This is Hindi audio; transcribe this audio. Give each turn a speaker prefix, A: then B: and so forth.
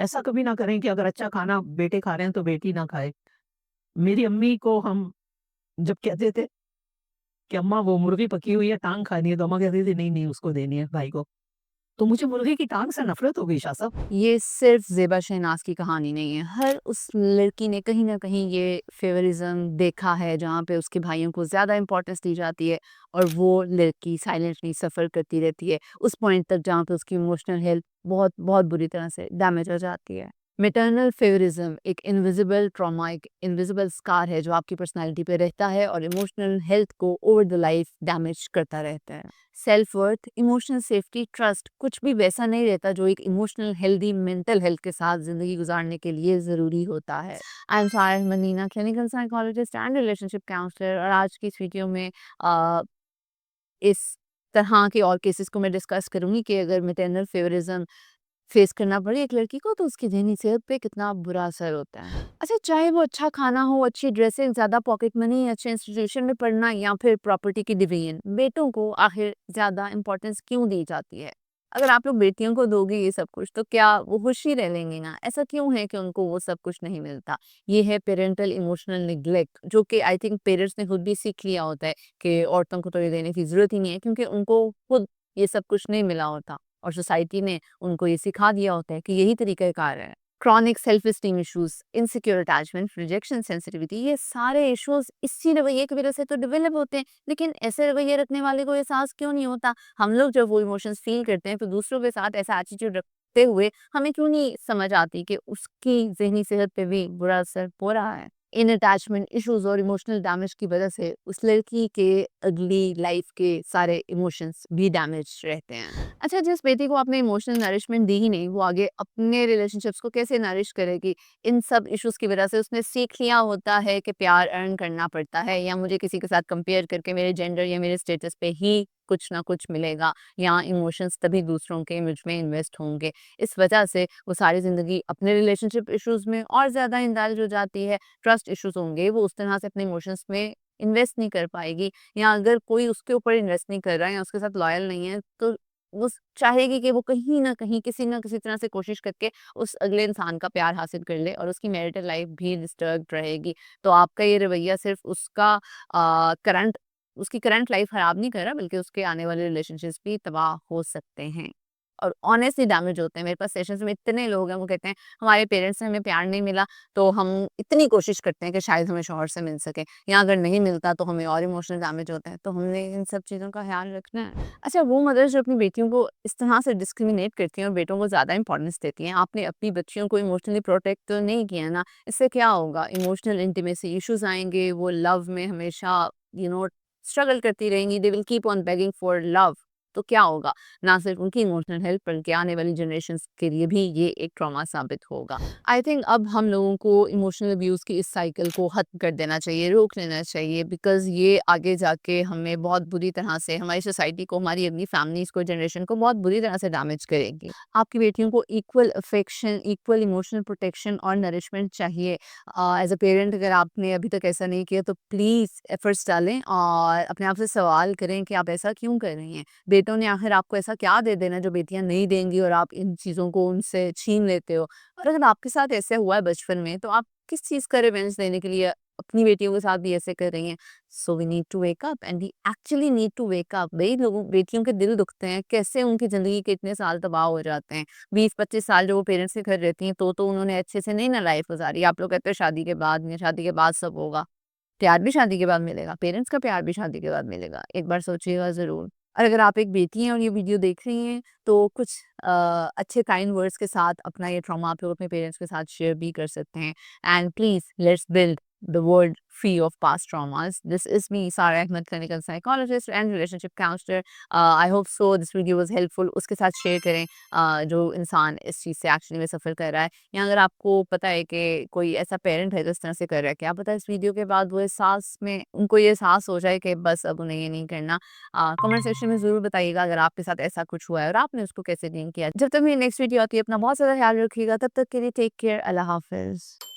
A: ऐसा कभी ना करें कि अगर अच्छा खाना बेटे खा रहे हैं तो बेटी ना खाए। मेरी अम्मी को हम जब कहते थे कि अम्मा वो मुर्गी पकी हुई है, टाँग खानी है, तो अम्मा कहती थी नहीं, नहीं उसको देनी है भाई को। तो मुझे मुर्गे की टाँग से नफ़रत हो गई शाह साहब।
B: ये सिर्फ़ ज़ेबा शहनाज़ की कहानी नहीं है। हर उस लड़की ने कहीं न कहीं ये फ़ेवरिज़्म देखा है जहाँ पे उसके भाइयों को ज़्यादा इम्पोर्टेंस दी जाती है और वो लड़की साइलेंटली सफ़र करती रहती है उस पॉइंट तक जहाँ पे उसकी इमोशनल हेल्थ बहुत बहुत बुरी तरह से डैमेज हो जाती है। मैटरनल फ़ेवरिज़्म एक इनविज़िबल ट्रॉमा, एक इनविज़िबल स्कार है जो आपकी पर्सनैलिटी पे रहता है और इमोशनल हेल्थ को ओवर द लाइफ़ डैमेज करता रहता है। Self worth, emotional safety, trust कुछ भी वैसा नहीं रहता जो एक इमोशनल हेल्दी मेंटल हेल्थ के साथ ज़िंदगी गुज़ारने के लिए ज़रूरी होता है। I am Sahir Manina, clinical psychologist and relationship counsellor और आज की इस वीडियो में अ, इस तरह के और केसेस को मैं डिस्कस करूँगी कि अगर मैटरनल फेवरिज़्म फेस करना पड़े एक लड़की को तो उसकी ज़हनी सेहत पे कितना बुरा असर होता है। अच्छा, चाहे वो अच्छा खाना हो, अच्छी ड्रेसिंग, ज़्यादा पॉकेट मनी, अच्छे इंस्टीट्यूशन में पढ़ना या फिर प्रॉपर्टी की डिवीज़न, बेटों को आखिर ज़्यादा इम्पोर्टेंस क्यों दी जाती है? अगर आप लोग बेटियों को दोगे ये सब कुछ तो क्या वो खुश ही रह लेंगी ना? ऐसा क्यों है कि उनको वो सब कुछ नहीं मिलता? ये है पैरेंटल इमोशनल नेग्लेक्ट जो कि आई थिंक पेरेंट्स ने खुद भी सीख लिया होता है कि औरतों को तो ये देने की ज़रूरत ही नहीं है क्योंकि उनको खुद ये सब कुछ नहीं मिला होता और सोसाइटी ने उनको ये सिखा दिया होता है कि यही तरीक़ाकार है। Chronic self esteem issues, insecure attachment, rejection sensitivity ये सारे इश्यूज़ इसी रवैये की वज़ह से तो डेवलप होते हैं। लेकिन ऐसे रवैये रखने वाले को एहसास क्यों नहीं होता? हम लोग जब वो इमोशंस फ़ील करते हैं तो दूसरों के साथ ऐसा एटीट्यूड रखते हुए हमें क्यों नहीं समझ आती कि उसकी ज़हनी सेहत पे भी बुरा असर हो रहा है। इन अटैचमेंट इश्यूज़ और इमोशनल डैमेज की वज़ह से उस लड़की के अगली लाइफ़ के सारे इमोशंस भी डैमेज रहते हैं। अच्छा, जिस बेटी को आपने इमोशनल नरिशमेंट दी ही नहीं, वो आगे अपने रिलेशनशिप्स को कैसे नरिश करेगी? इन सब इश्यूज़ की वज़ह से उसने सीख लिया होता है कि प्यार अर्न करना पड़ता है या मुझे किसी के साथ कंपेयर करके मेरे जेंडर या मेरे स्टेटस पे ही कुछ ना कुछ मिलेगा या इमोशंस तभी दूसरों के मुझ में इन्वेस्ट होंगे। इस वजह से वो सारी ज़िंदगी अपने रिलेशनशिप इश्यूज़ में और ज़्यादा इंडल्ज हो जाती है। ट्रस्ट इश्यूज़ होंगे, वो उस तरह से अपने इमोशंस में इन्वेस्ट नहीं कर पाएगी या अगर कोई उसके ऊपर इन्वेस्ट नहीं कर रहा है या उसके साथ लॉयल नहीं है, तो वो चाहेगी कि वो कहीं न कहीं, किसी न किसी तरह से कोशिश करके उस अगले इंसान का प्यार हासिल कर ले और उसकी मैरिटल लाइफ़ भी डिस्टर्ब्ड रहेगी। तो आपका ये रवैया सिर्फ़ करंट उसकी करंट लाइफ़ ख़राब नहीं कर रहा, बल्कि उसके आने वाले रिलेशनशिप्स भी तबाह हो सकते हैं और ऑनेस्टली डैमेज होते हैं। मेरे पास सेशंस में इतने लोग हैं, वो कहते हैं, "हमारे पेरेंट्स से हमें प्यार नहीं मिला, तो हम इतनी कोशिश करते हैं कि शायद हमें शौहर से मिल सके या अगर नहीं मिलता, तो हमें और इमोशनल डैमेज होता है।" तो हमने इन सब चीज़ों का ख़्याल रखना है। अच्छा, वो मदर्स जो अपनी बेटियों को इस तरह से डिस्क्रिमिनेट करती हैं और बेटों को ज़्यादा इम्पोर्टेंस देती हैं, आपने अपनी बच्चियों को इमोशनली प्रोटेक्ट तो नहीं किया ना, इससे क्या होगा? इमोशनल इंटिमेसी इश्यूज़ आएँगे, वो लव में हमेशा यू नो स्ट्रगल करती रहेंगी, they will keep on begging for love. तो क्या होगा? ना सिर्फ उनकी इमोशनल हेल्थ बल्कि आने वाली जनरेशंस के लिए भी ये एक ट्रॉमा साबित होगा। आई थिंक अब हम लोगों को इमोशनल अब्यूज़ की इस साइकिल को ख़त्म कर देना चाहिए, रोक लेना चाहिए बिकॉज़ ये आगे जाके हमें बहुत बुरी तरह से, हमारी सोसाइटी को, हमारी अगली फैमिलीज़ को, जनरेशन को बहुत बुरी तरह से डैमेज करेगी। आपकी बेटियों को equal affection, equal emotional protection और नरिशमेंट चाहिए। एज़ अ पेरेंट अगर आपने अभी तक ऐसा नहीं किया तो प्लीज़ एफर्ट्स डालें और अपने आप से सवाल करें कि आप ऐसा क्यों कर रही हैं? बेटों ने आखिर आपको ऐसा क्या दे देना जो बेटियाँ नहीं देंगी और आप इन चीज़ों को उनसे छीन लेते हो? और अगर आपके साथ ऐसे हुआ है बचपन में तो आप किस चीज़ का रिवेंज लेने के लिए अपनी बेटियों के साथ भी ऐसे कर रही हैं? So we need to wake up and we actually need to wake up. भई लोगों बेटियों के दिल दुखते हैं, कैसे उनकी ज़िंदगी के इतने साल तबाह हो जाते हैं। 20-25 साल जो वो पेरेंट्स के घर रहती हैं तो उन्होंने अच्छे से नहीं ना लाइफ़ गुज़ारी। आप लोग कहते हो शादी के बाद या शादी के बाद सब होगा। प्यार भी शादी के बाद मिलेगा, पेरेंट्स का प्यार भी शादी के बाद मिलेगा। एक बार सोचिएगा ज़रूर। और अगर आप एक बेटी हैं और ये वीडियो देख रही हैं, तो कुछ अच्छे काइंड वर्ड्स के साथ अपना ये ट्रॉमा आप लोग अपने पेरेंट्स के साथ शेयर भी कर सकते हैं। And please let's build the world free of past traumas. This is me, Sara Ahmed, clinical psychologist and relationship counselor. I hope so this video was helpful. उसके साथ शेयर करें जो इंसान इस चीज़ से एक्चुअली में सफ़र कर रहा है या अगर आपको पता है कि कोई ऐसा पेरेंट है जो इस तरह से कर रहा है, क्या पता इस वीडियो के बाद वो एहसास में उनको ये एहसास हो जाए कि बस अब उन्हें ये नहीं करना। कमेंट सेक्शन में ज़रूर बताइएगा अगर आपके साथ ऐसा कुछ हुआ है और आपने उसको कैसे डील किया। जब तक मेरी नेक्स्ट वीडियो आती है अपना बहुत ज़्यादा ख्याल रखिएगा, तब तक के लिए टेक केयर, अल्लाह हाफ़िज़।